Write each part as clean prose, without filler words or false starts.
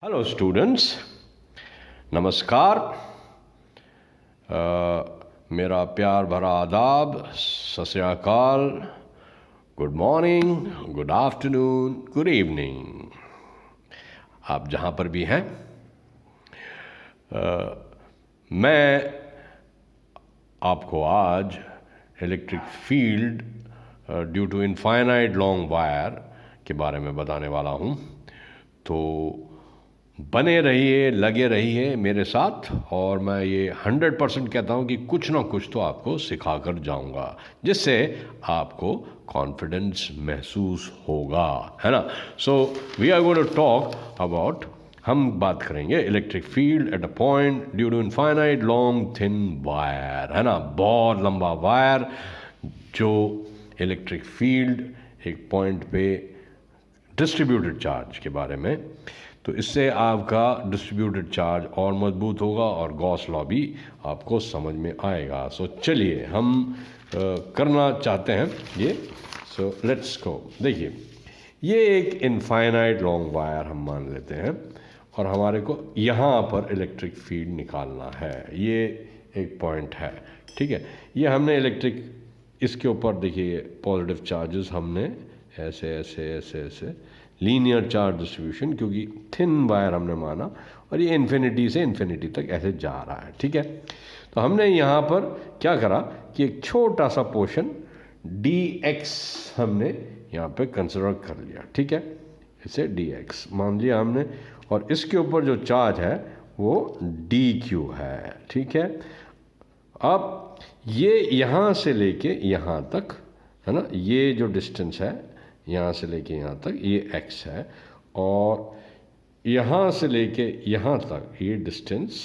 Hello students, नमस्कार। मेरा प्यार भरा आदाब, सत श्री अकाल, good morning, good afternoon, good evening. आप जहाँ पर भी हैं, मैं आपको आज electric field due to infinite long wire के बारे में बताने वाला हूँ। तो बने रहिए, लगे रहिए मेरे साथ, और मैं ये 100% कहता हूँ कि कुछ ना कुछ तो आपको सिखा कर जाऊँगा, जिससे आपको कॉन्फिडेंस महसूस होगा, है ना। So we are going to talk about, हम बात करेंगे electric field at a point due to infinite long thin wire, है ना। बहुत लंबा वायर जो इलेक्ट्रिक फील्ड एक पॉइंट पे डिस्ट्रीब्यूटेड चार्ज के बारे में, तो इससे आपका डिस्ट्रीब्यूटेड चार्ज और मजबूत होगा और गॉस लॉ भी आपको समझ में आएगा। सो चलिए हम करना चाहते हैं ये। So let's go. देखिए, ये एक इनफाइनाइट लॉन्ग वायर हम मान लेते हैं और हमारे को यहाँ पर इलेक्ट्रिक फील्ड निकालना है। ये एक पॉइंट है, ठीक है। ये हमने इलेक्ट्रिक, इसके ऊपर देखिए पॉजिटिव चार्जेस हमने ऐसे ऐसे ऐसे ऐसे लीनियर चार्ज डिस्ट्रीब्यूशन, क्योंकि थिन वायर हमने माना, और ये इन्फिनिटी से इन्फिनिटी तक ऐसे जा रहा है, ठीक है। तो हमने यहाँ पर क्या करा कि एक छोटा सा पोर्शन dx हमने यहाँ पे कंसिडर कर लिया, ठीक है। इसे dx मान लिया हमने, और इसके ऊपर जो चार्ज है वो dq है, ठीक है। अब ये यहाँ से लेके यहाँ तक, है ना, ये जो डिस्टेंस है यहाँ से लेके यहाँ तक ये x है, और यहाँ से लेके यहाँ तक ये डिस्टेंस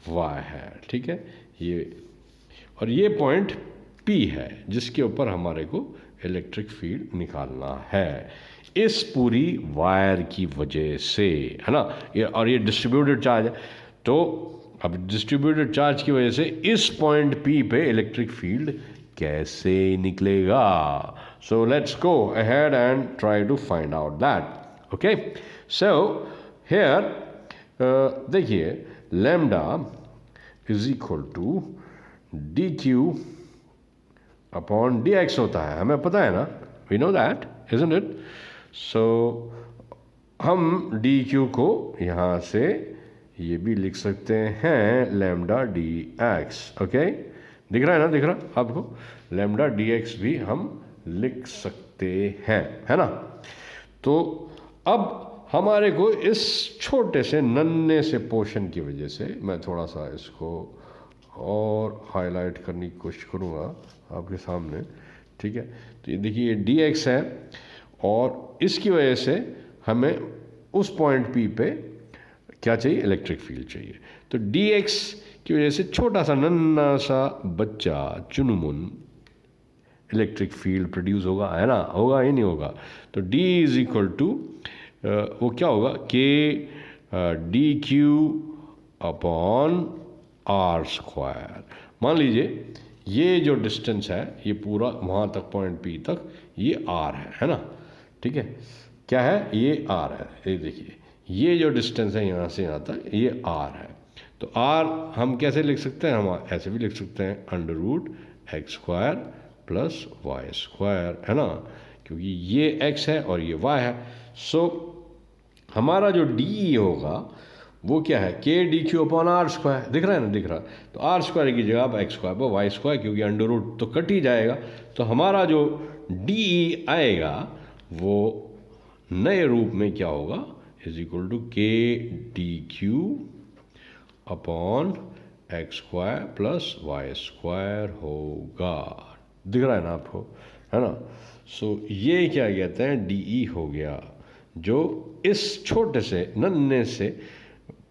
y है, ठीक है। ये और ये पॉइंट P है जिसके ऊपर हमारे को इलेक्ट्रिक फील्ड निकालना है, इस पूरी वायर की वजह से, है ना। और ये डिस्ट्रीब्यूटेड चार्ज है, तो अब डिस्ट्रीब्यूटेड चार्ज की वजह से इस पॉइंट P पे इलेक्ट्रिक फील्ड कैसे निकलेगा। So let's go ahead and try to find out that. Okay, so here देखिए lambda is equal to dq upon dx होता है, हमें पता है ना, we know that, isn't it? So हम dq को यहाँ से ये भी लिख सकते हैं lambda dx, okay? दिख रहा है ना, दिख रहा आपको, lambda dx भी हम लिख सकते हैं, है ना। तो अब हमारे को इस छोटे से नन्हे से पोर्शन की वजह से, मैं थोड़ा सा इसको और हाईलाइट करने की कोशिश करूँगा आपके सामने, ठीक है। तो ये देखिए ये dx है, और इसकी वजह से हमें उस पॉइंट P पे क्या चाहिए, इलेक्ट्रिक फील्ड चाहिए। तो dx की वजह से छोटा सा नन्हा सा बच्चा चुनमुन इलेक्ट्रिक फील्ड प्रोड्यूस होगा, है ना, होगा ही नहीं होगा। तो D इज इक्वल टू वो क्या होगा, K dq upon r square. मान लीजिए ये जो डिस्टेंस है ये पूरा वहाँ तक पॉइंट P तक ये r है ना, ठीक है। क्या है, ये r है, ये देखिए ये जो डिस्टेंस है यहाँ से यहाँ तक ये r है। तो r हम कैसे लिख सकते हैं, हम ऐसे भी लिख सकते हैं √x² प्लस वाई स्क्वायर, है ना, क्योंकि ये x है और ये y है। सो हमारा जो d होगा वो क्या है, k dq upon r square, दिख रहा है ना, दिख रहा है। तो r स्क्वायर की जगह आप x स्क्वायर पर वाई स्क्वायर, क्योंकि √ तो कट ही जाएगा। तो हमारा जो d आएगा वो नए रूप में क्या होगा, is equal to k dq upon x square plus y square होगा। दिख रहा है ना आपको, है ना। सो ये क्या कहते हैं, DE हो गया, जो इस छोटे से नन्हे से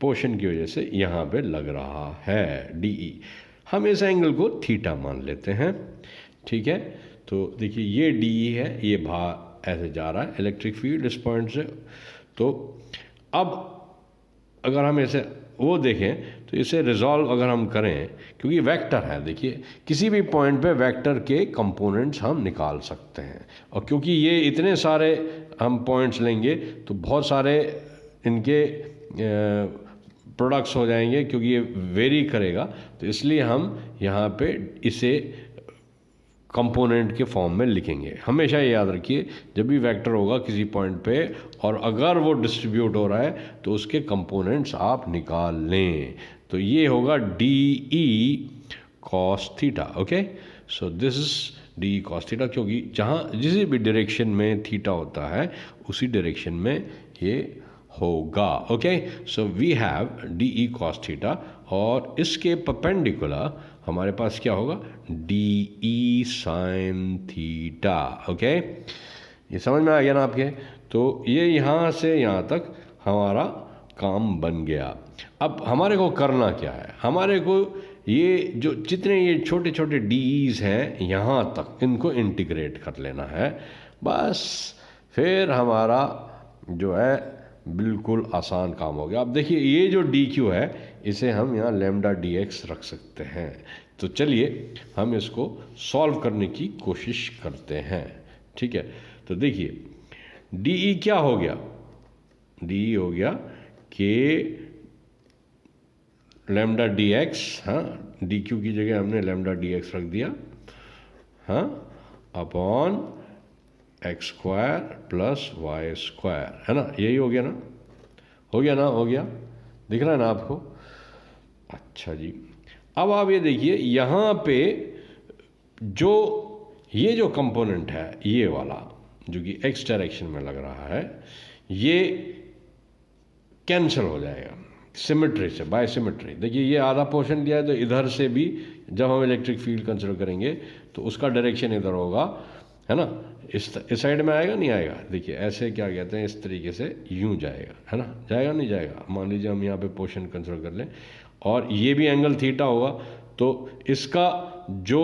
पोर्शन की वजह से यहाँ पे लग रहा है, DE। हम इस एंगल को थीटा मान लेते हैं, ठीक है। तो देखिए ये DE है, ये बाहर ऐसे जा रहा है इलेक्ट्रिक फील्ड इस पॉइंट से। तो अब अगर हम ऐसे वो देखें तो इसे रिजॉल्व अगर हम करें, क्योंकि वेक्टर है, देखिए किसी भी पॉइंट पे वेक्टर के कंपोनेंट्स हम निकाल सकते हैं, और क्योंकि ये इतने सारे हम पॉइंट्स लेंगे तो बहुत सारे इनके प्रोडक्ट्स हो जाएंगे, क्योंकि ये वेरी करेगा। तो इसलिए हम यहाँ पे इसे कंपोनेंट के फॉर्म में लिखेंगे। हमेशा ये याद रखिए, जब भी वेक्टर होगा किसी पॉइंट पे और अगर वो डिस्ट्रीब्यूट हो रहा है तो उसके कंपोनेंट्स आप निकाल लें। तो ये होगा d E cos theta. Okay, so this is D E cos theta, क्योंकि जहाँ जिस भी डायरेक्शन में थीटा होता है उसी डायरेक्शन में ये होगा। Okay, so we have d E cos theta, और इसके परपेंडिकुलर हमारे पास क्या होगा, d E sine theta. Okay, ये समझ में आ गया ना आपके? तो ये यहाँ से यहाँ तक हमारा काम बन गया। अब हमारे को करना क्या है, हमारे को ये जो जितने ये छोटे छोटे डीईज हैं यहाँ तक इनको इंटीग्रेट कर लेना है बस। फिर हमारा जो है बिल्कुल आसान काम हो गया। अब देखिए ये जो डी क्यू है इसे हम यहाँ लैम्डा डी एक्स रख सकते हैं। तो चलिए हम इसको सॉल्व करने की कोशिश करते हैं। ठीक है, तो देखिए डी ई क्या हो गया, डी ई हो गया के लैम्डा डी एक्स, हाँ डी क्यू की जगह हमने लैम्डा डी एक्स रख दिया, हाँ, upon x square plus y square, है ना, यही हो गया ना, हो गया ना, हो गया, दिख रहा है ना आपको? अच्छा जी, अब आप ये देखिए यहाँ पे जो ये जो कंपोनेंट है ये वाला जो कि एक्स डायरेक्शन में लग रहा है ये कैंसिल हो जाएगा सिमेट्री से, बाय सिमेट्री। देखिए ये आधा पोर्शन दिया है तो इधर से भी जब हम इलेक्ट्रिक फील्ड कंसिडर करेंगे तो उसका डायरेक्शन इधर होगा, है ना, इस साइड में आएगा नहीं आएगा। देखिए ऐसे क्या कहते हैं, इस तरीके से यूं जाएगा, है ना, जाएगा नहीं जाएगा। मान लीजिए हम यहाँ पे पोर्शन कंसिडर कर लें और ये भी एंगल थीटा होगा, तो इसका जो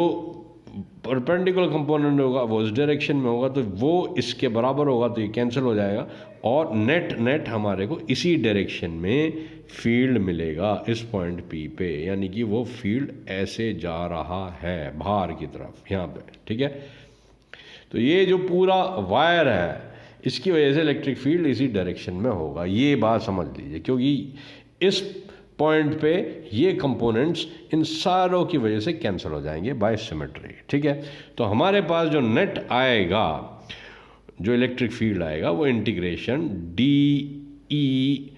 परपेंडिकुलर कंपोनेंट होगा वो इस डायरेक्शन में होगा तो वो इसके बराबर होगा, तो ये कैंसिल हो जाएगा और नेट हमारे को इसी डायरेक्शन में फील्ड मिलेगा इस पॉइंट पी पे, यानी कि वो फील्ड ऐसे जा रहा है बाहर की तरफ यहाँ पे। ठीक है, तो ये जो पूरा वायर है इसकी वजह से इलेक्ट्रिक फील्ड इसी डायरेक्शन में होगा, ये बात समझ लीजिए, क्योंकि इस पॉइंट पे ये कंपोनेंट्स इन सारों की वजह से कैंसिल हो जाएंगे बाय सिमेट्री। ठीक है, तो हमारे पास जो नेट आएगा, जो इलेक्ट्रिक फील्ड आएगा वो इंटीग्रेशन डी ई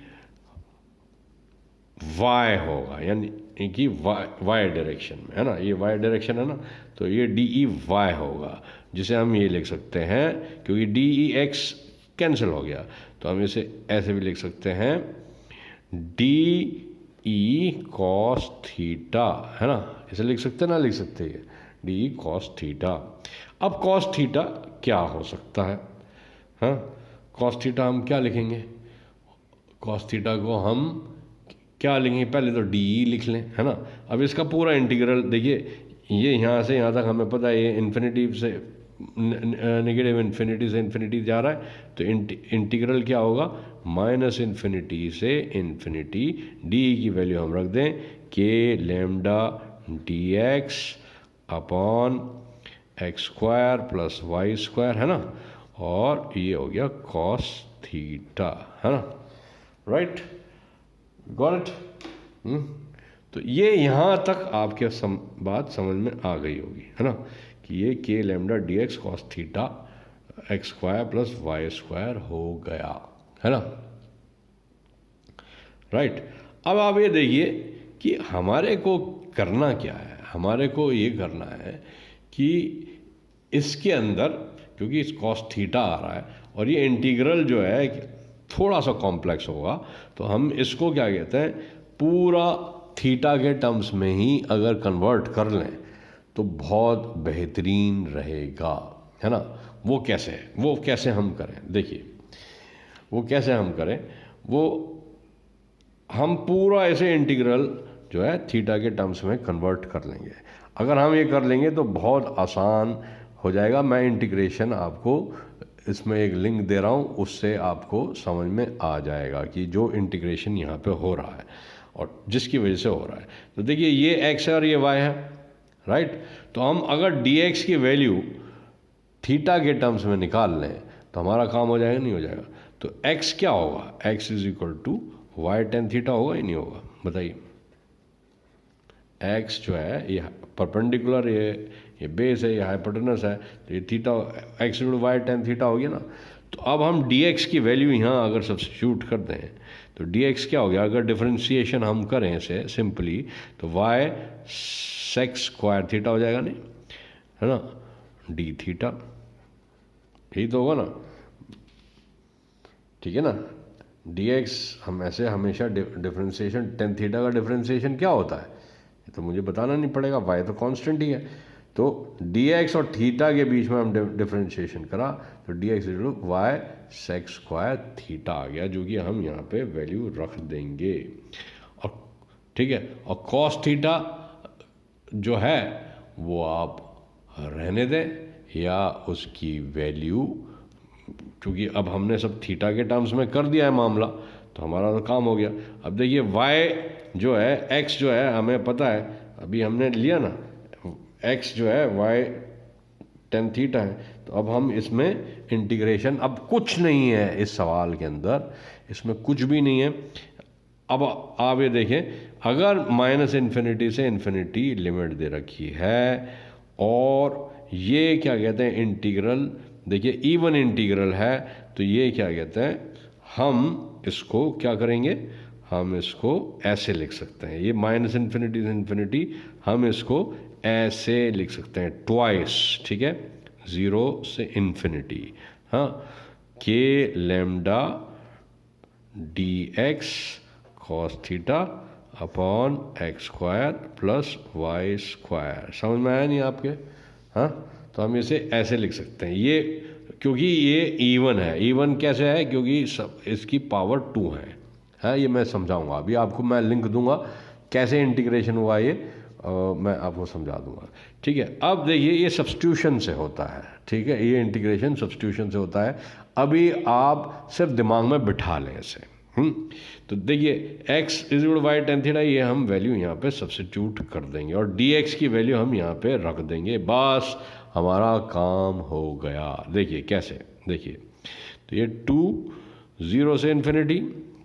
वाई होगा, यानी कि वाई डायरेक्शन में, है ना, ये वाई डायरेक्शन है ना, तो ये डी ई वाई होगा, जिसे हम ये लिख सकते हैं, क्योंकि डी ई एक्स कैंसिल हो गया तो हम इसे ऐसे भी लिख सकते हैं डी ई कॉस थीटा, है ना, इसे लिख सकते हैं ना, लिख सकते हैं डी ई कॉस थीटा। अब कॉस थीटा क्या हो सकता है, हाँ, कॉस थीटा हम क्या लिखेंगे, कॉस थीटा को हम क्या लिखेंगे, पहले तो डी ई लिख लें, है ना। अब इसका पूरा इंटीग्रल देखिए, ये यहाँ से यहाँ तक हमें पता है ये इन्फिनिटी से नेगेटिव इन्फिनिटी से इन्फिनिटी जा रहा है, तो इंटीग्रल क्या होगा, माइनस इन्फिनिटी से इन्फिनिटी, डी की वैल्यू हम रख दें k lambda d x upon x square plus y square, है ना, और ये हो गया कॉस थीटा, है ना, राइट, गॉट इट। तो ये यहाँ तक आपके बात समझ में आ गई होगी, है ना, कि ये k lambda d x cos theta x square plus y square हो गया, है ना, राइट। अब आप ये देखिए कि हमारे को करना क्या है, हमारे को ये करना है कि इसके अंदर, क्योंकि इस कॉस थीटा आ रहा है और ये इंटीग्रल जो है थोड़ा सा कॉम्प्लेक्स होगा, तो हम इसको क्या कहते हैं, पूरा थीटा के टर्म्स में ही अगर कन्वर्ट कर लें तो बहुत बेहतरीन रहेगा, है ना। वो कैसे हम करें, देखिए वो कैसे हम करें, वो हम पूरा ऐसे इंटीग्रल जो है थीटा के टर्म्स में कन्वर्ट कर लेंगे। अगर हम ये कर लेंगे तो बहुत आसान हो जाएगा। मैं इंटीग्रेशन आपको इसमें एक लिंक दे रहा हूँ, उससे आपको समझ में आ जाएगा कि जो इंटीग्रेशन यहाँ पे हो रहा है और जिसकी वजह से हो रहा है। तो देखिए ये x है और ये y है, राइट। तो हम अगर dx की वैल्यू थीटा के टर्म्स में निकाल लें तो हमारा काम हो जाएगा, नहीं हो जाएगा। तो x क्या होगा, x is equal to y tan theta होगा ही नहीं होगा, बताइए। एक्स जो है ये परपेंडिकुलर, ये बेस है, ये हाइपोटेनस है, तो ये theta x y tan theta हो गया ना। तो अब हम डी एक्स की वैल्यू यहाँ अगर सब्स्टिट्यूट कर दें तो डी एक्स क्या हो गया, अगर डिफरेंशिएशन हम करें इसे सिंपली तो वाई सेक्स स्क्वायर थीटा हो जाएगा, नहीं है ना, डी थीटा, यही तो होगा ना, ठीक है ना। डी एक्स हम ऐसे हमेशा डिफरेंशिएशन टेन थीटा का डिफरेंशिएशन क्या होता है ये तो मुझे बताना नहीं पड़ेगा, वाई तो कांस्टेंट ही है। तो डी एक्स और थीटा के बीच में हम डिफरेंशिएशन करा तो d x y sec square theta आ गया, जो कि हम यहाँ पे वैल्यू रख देंगे। और ठीक है, और कॉस थीटा जो है वो आप रहने दें या उसकी वैल्यू, क्योंकि अब हमने सब थीटा के टर्म्स में कर दिया है मामला, तो हमारा तो काम हो गया। अब देखिए वाई जो है, एक्स जो है हमें पता है, अभी हमने लिया ना, एक्स जो है वाई टेन थीटा है, तो अब हम इसमें इंटीग्रेशन, अब कुछ नहीं है इस सवाल के अंदर, इसमें कुछ भी नहीं है। अब आप ये देखें, अगर माइनस इन्फिनिटी से इन्फिनिटी लिमिट दे रखी है और ये क्या कहते हैं इंटीग्रल, देखिए इवन इंटीग्रल है, तो ये क्या कहते हैं, हम इसको क्या करेंगे, हम इसको ऐसे लिख सकते हैं, ये माइनस इन्फिनिटी से इन्फिनिटी हम इसको ऐसे लिख सकते हैं ट्वाइस, ठीक है, ज़ीरो से इन्फिनिटी, हाँ, k lambda d x cos theta upon x square plus y square. समझ में आया नहीं आपके, हाँ, तो हम इसे ऐसे लिख सकते हैं, ये क्योंकि ये इवन है। इवन कैसे है, क्योंकि सब इसकी पावर 2 है, हाँ, ये मैं समझाऊंगा अभी आपको, मैं लिंक दूंगा कैसे इंटीग्रेशन हुआ ये, मैं आपको समझा दूंगा, ठीक है। अब देखिए ये सब्स्टिट्यूशन से होता है, ठीक है, ये इंटीग्रेशन सब्स्टिट्यूशन से होता है। अभी आप सिर्फ दिमाग में बिठा लें इसे, तो देखिए x is y tan theta, ये हम वैल्यू यहाँ पे सब्स्टिट्यूट कर देंगे और डी एक्स की वैल्यू हम यहाँ पे रख देंगे, बस हमारा काम हो गया। देखिए कैसे, देखिए तो ये 2 0 से इन्फिनिटी,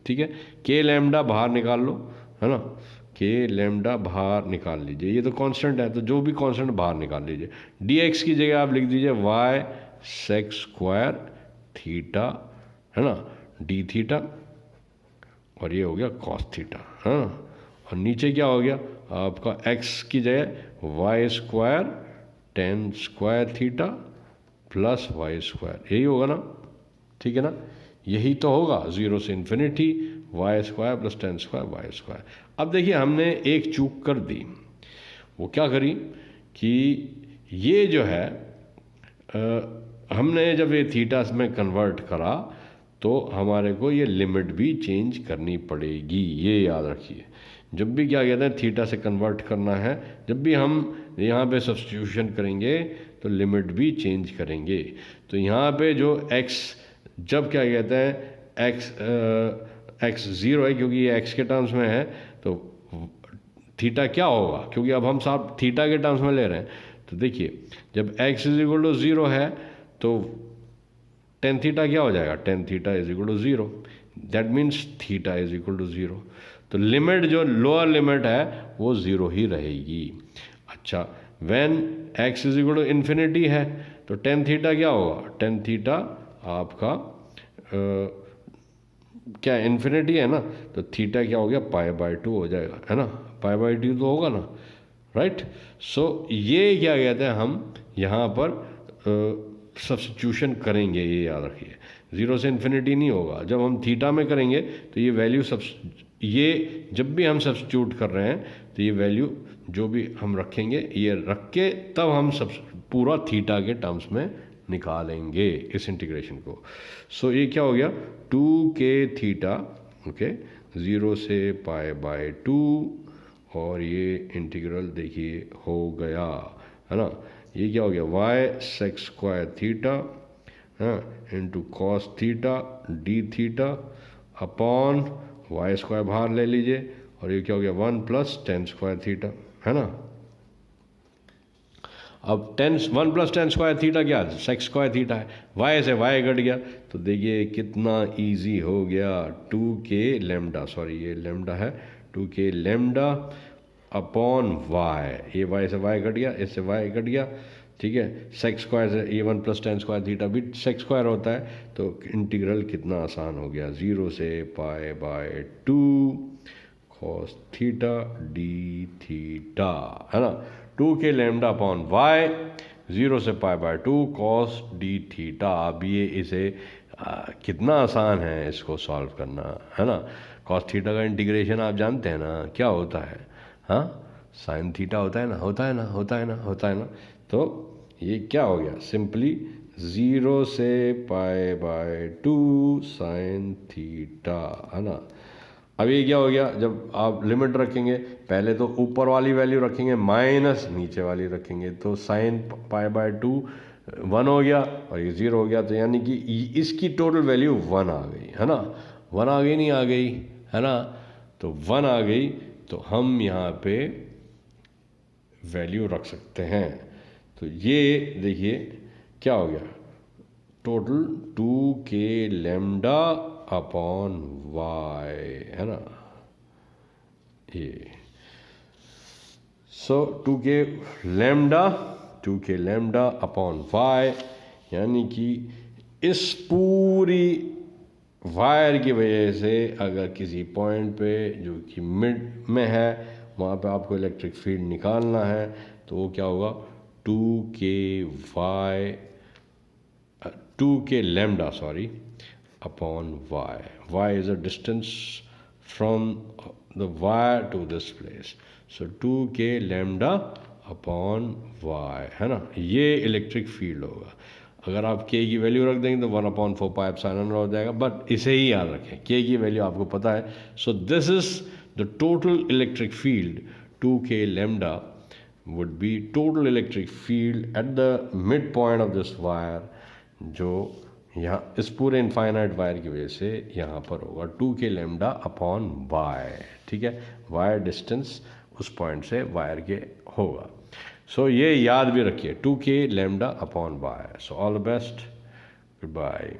ठीक है, के लैम्डा बाहर निकाल लो, है ना, के लैम्डा बाहर निकाल लीजिए, ये तो कांस्टेंट है, तो जो भी कांस्टेंट बाहर निकाल लीजिए। डी एक्स की जगह आप लिख दीजिए वाई सेक्स स्क्वायर थीटा, है ना, डी थीटा, और ये हो गया कॉस थीटा, हाँ, और नीचे क्या हो गया आपका, x की जगह y square tan square theta plus y square, यही होगा ना, ठीक है ना, यही तो होगा, 0 से infinity y square plus tan square y square. अब देखिए हमने एक चूक कर दी, वो क्या करी कि ये जो है हमने जब ये थीटा में कन्वर्ट करा तो हमारे को ये लिमिट भी चेंज करनी पड़ेगी, ये याद रखिए। जब भी क्या कहते हैं थीटा से कन्वर्ट करना है, जब भी हम यहाँ पे सब्स्टिट्यूशन करेंगे तो लिमिट भी चेंज करेंगे। तो यहाँ पे जो x, जब क्या कहते हैं x 0 है क्योंकि ये x के टर्म्स में है, तो थीटा क्या होगा, क्योंकि अब हम साहब थीटा के टर्म्स में ले रहे हैं, तो देखिए जब x इज इक्वल टू 0 है तो टेन थीटा क्या हो जाएगा, tan theta is equal to 0, that means theta is equal to 0। तो लिमिट जो लोअर लिमिट है वो 0 ही रहेगी। अच्छा, when x is equal to infinity है तो टेन थीटा क्या होगा, टेन थीटा आपका क्या इन्फिनिटी है ना, तो थीटा क्या हो गया, π/2 हो जाएगा, है ना, π/2 तो होगा ना, राइट। सो ये क्या कहते हैं, हम यहाँ पर सब्स्टिट्यूशन करेंगे, ये याद रखिए, 0 से इन्फिनिटी नहीं होगा। जब हम थीटा में करेंगे तो ये वैल्यू ये जब भी हम सब्स्टिट्यूट कर रहे हैं तो ये वैल्यू जो भी हम रखेंगे ये रख के तब हम सब पूरा थीटा के टर्म्स में निकालेंगे इस इंटीग्रेशन को। सो ये क्या हो गया, 2k थीटा, ओके, 0 से π/2, और ये इंटीग्रल देखिए हो गया, है ना, ये क्या हो गया, वाई सेक्स स्क्वायर थीटा, हाँ, into cos theta d theta upon y square बाहर ले लीजिए, और ये क्या हो गया 1 प्लस टेन स्क्वायर थीटा, है ना। अब 1 + tan स्क्वायर थीटा क्या सेक स्क्वायर थीटा है, वाई से वाई घट गया, तो देखिए कितना इजी हो गया, 2k लैम्डा, सॉरी ये लैम्डा है, 2k लैम्डा अपॉन वाई, ये वाई से वाई घट गया, इससे वाई घट गया, ठीक है, सेक स्क्वायर से ये 1 + tan स्क्वायर थीटा भी सेक स्क्वायर होता है, तो इंटीग्रल कितना आसान हो गया, 0 से π/2 cos थीटा डी थीटा, है ना, 2k लैम्डा अपॉन वाई, 0 से π/2 cos डी थीटा। अब ये इसे कितना आसान है इसको सॉल्व करना, है ना। cos थीटा का इंटीग्रेशन आप जानते हैं ना क्या होता है, हाँ, साइन थीटा होता है ना, होता है ना, होता है ना, होता है ना। तो ये क्या हो गया, सिंपली 0 से π/2 साइन थीटा, है ना। अब ये क्या हो गया, जब आप लिमिट रखेंगे, पहले तो ऊपर वाली वैल्यू रखेंगे माइनस नीचे वाली रखेंगे, तो साइन π/2 1 हो गया और ये 0 हो गया, तो यानी कि इसकी टोटल वैल्यू 1 आ गई, है ना, 1 आ गई, नहीं आ गई, है ना, तो 1 आ गई, तो हम यहाँ पे वैल्यू रख सकते हैं। तो ये देखिए क्या हो गया, total 2k lambda upon Y, है ना, ये सो 2k लैम्डा अपॉन वाई, यानी कि इस पूरी वायर की वजह से अगर किसी पॉइंट पे जो कि मिड में है वहाँ पे आपको इलेक्ट्रिक फील्ड निकालना है, तो वो क्या होगा, 2k lambda sorry upon y. Y is a distance from the wire to this place. So 2k lambda upon y, है ना, ये इलेक्ट्रिक फील्ड होगा। अगर आप k की वैल्यू रख देंगे तो 1/4 पाई एप्सिलॉन हो जाएगा, बट इसे ही याद रखें, k की वैल्यू आपको पता है। So this is the total electric field, 2k lambda would be total electric field at the midpoint of this wire, जो यहाँ इस पूरे इनफाइनाइट वायर की वजह से यहाँ पर होगा 2k लैम्डा अपॉन वाई, ठीक है, वायर डिस्टेंस उस पॉइंट से वायर के होगा। सो ये याद भी रखिए, 2k lambda upon y. So all the best, good bye.